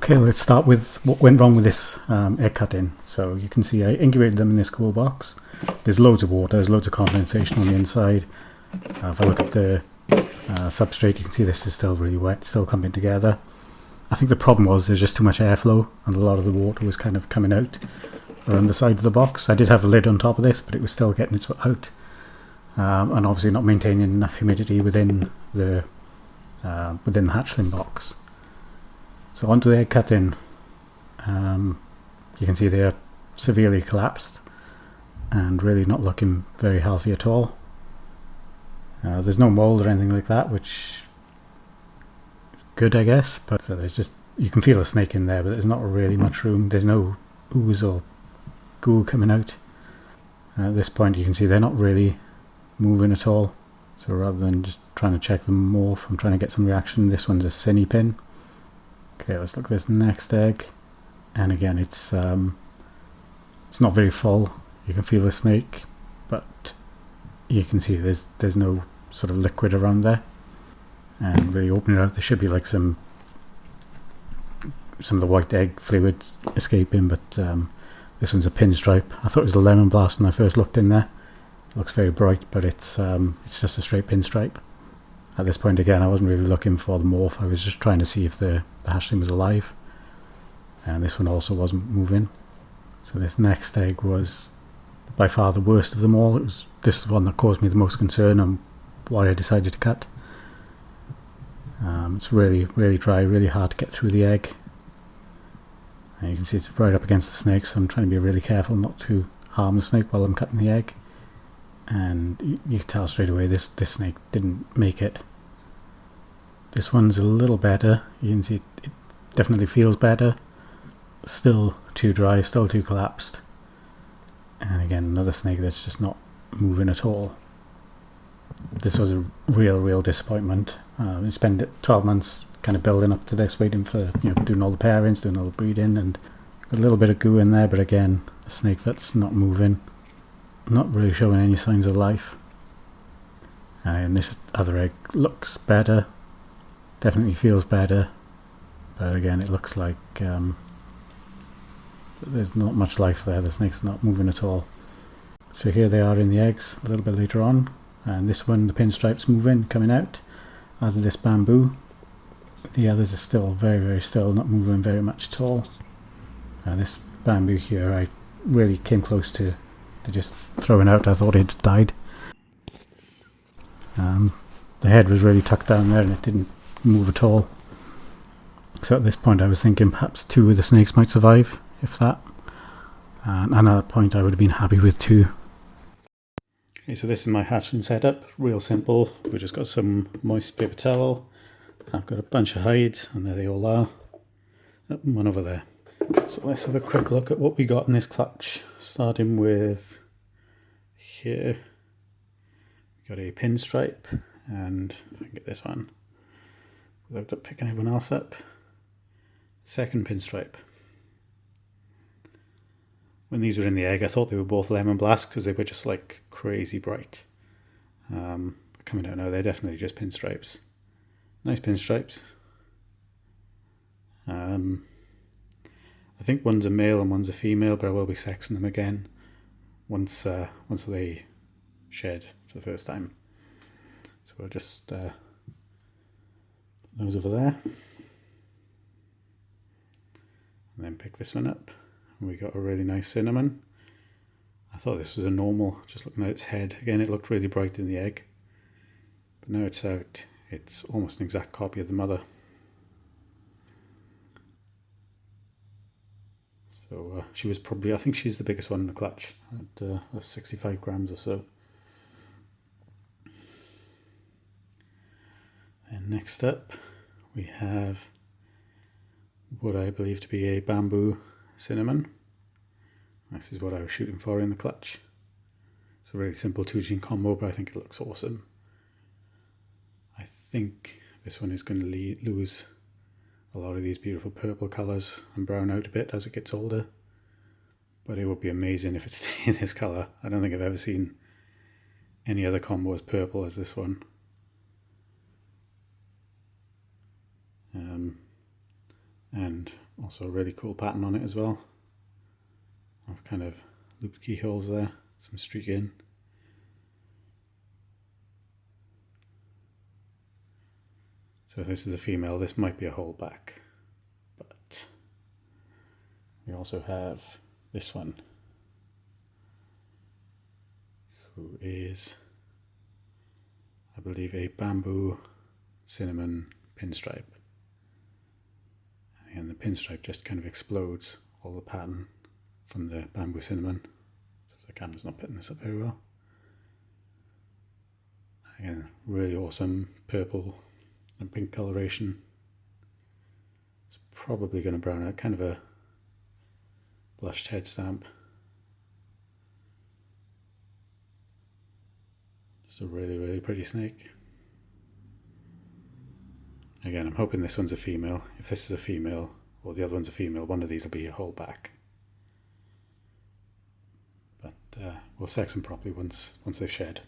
Okay, let's start with what went wrong with this egg cutting. So you can see I incubated them in this cool box. There's loads of water, there's loads of condensation on the inside. If I look at the substrate, you can see this is still really wet, still coming together. I think the problem was there's just too much airflow and a lot of the water was kind of coming out around the side of the box. I did have a lid on top of this, but it was still getting it out. And obviously not maintaining enough humidity within the hatchling box. So onto the egg cutting. You can see they're severely collapsed and really not looking very healthy at all. There's no mold or anything like that, which is good, I guess. But so there's just, you can feel a snake in there, but there's not really much room. There's no ooze or goo coming out. At this point, you can see they're not really moving at all. So rather than just trying to check them morph, I'm trying to get some reaction. This one's a cine pin. Okay, let's look at this next egg, and again it's not very full. You can feel the snake, but you can see there's no sort of liquid around there. And really open it out, there should be like some of the white egg fluid escaping, but this one's a pinstripe. I thought it was a lemon blast when I first looked in there. It looks very bright, but it's just a straight pinstripe. At this point again, I wasn't really looking for the morph, I was just trying to see if the hatchling was alive. And this one also wasn't moving. So this next egg was by far the worst of them all. This is the one that caused me the most concern and why I decided to cut. It's really, really dry, really hard to get through the egg. And you can see it's right up against the snake, so I'm trying to be really careful not to harm the snake while I'm cutting the egg. And you can tell straight away this snake didn't make it. This one's a little better. You can see it definitely feels better. Still too dry, still too collapsed. And again, another snake that's just not moving at all. This was a real disappointment. We spent 12 months kind of building up to this, waiting for, doing all the pairings, doing all the breeding, and got a little bit of goo in there, but again, a snake that's not moving. Not really showing any signs of life. And this other egg looks better, definitely feels better, but again it looks like there's not much life there. The snake's not moving at all. So here they are in the eggs a little bit later on, and this one, the pinstripes moving, coming out, as of this bamboo. The others are still very still, not moving very much at all. This bamboo here, I really came close to just throwing out. I thought it had died. The head was really tucked down there and it didn't move at all. So at this point I was thinking perhaps 2 of the snakes might survive, if that. And at that point I would have been happy with 2. Okay, so this is my hatchling setup, real simple. We've just got some moist paper towel. I've got a bunch of hides, and there they all are. Oh, one over there. So let's have a quick look at what we got in this clutch. Starting with here, we got a pinstripe, and if I can get this one without picking everyone else up. Second pinstripe. When these were in the egg, I thought they were both lemon blast because they were just like crazy bright. But coming out now, they're definitely just pinstripes. Nice pinstripes. I think one's a male and one's a female, but I will be sexing them again once they shed for the first time. So we'll just put those over there, and then pick this one up. And we got a really nice cinnamon. I thought this was a normal, just looking at its head. Again, it looked really bright in the egg, but now it's out. It's almost an exact copy of the mother. So she was probably, I think she's the biggest one in the clutch, at 65 grams or so. And next up we have what I believe to be a bamboo cinnamon. This is what I was shooting for in the clutch. It's a really simple 2-gene combo, but I think it looks awesome. I think this one is going to lose a lot of these beautiful purple colours and brown out a bit as it gets older, but it would be amazing if it stayed this colour. I don't think I've ever seen any other combo as purple as this one. And Also a really cool pattern on it as well. I've kind of looped keyholes there, some streaking. So if this is a female, this might be a holdback. But we also have this one, who is, I believe, a bamboo cinnamon pinstripe. And the pinstripe just kind of explodes all the pattern from the bamboo cinnamon. So the camera's not picking this up very well. Again, really awesome purple and pink coloration. It's probably going to brown out, kind of a blushed head stamp. Just a really, really pretty snake. Again, I'm hoping this one's a female. If this is a female, or the other one's a female, one of these will be a holdback. But we'll sex them properly once they've shed.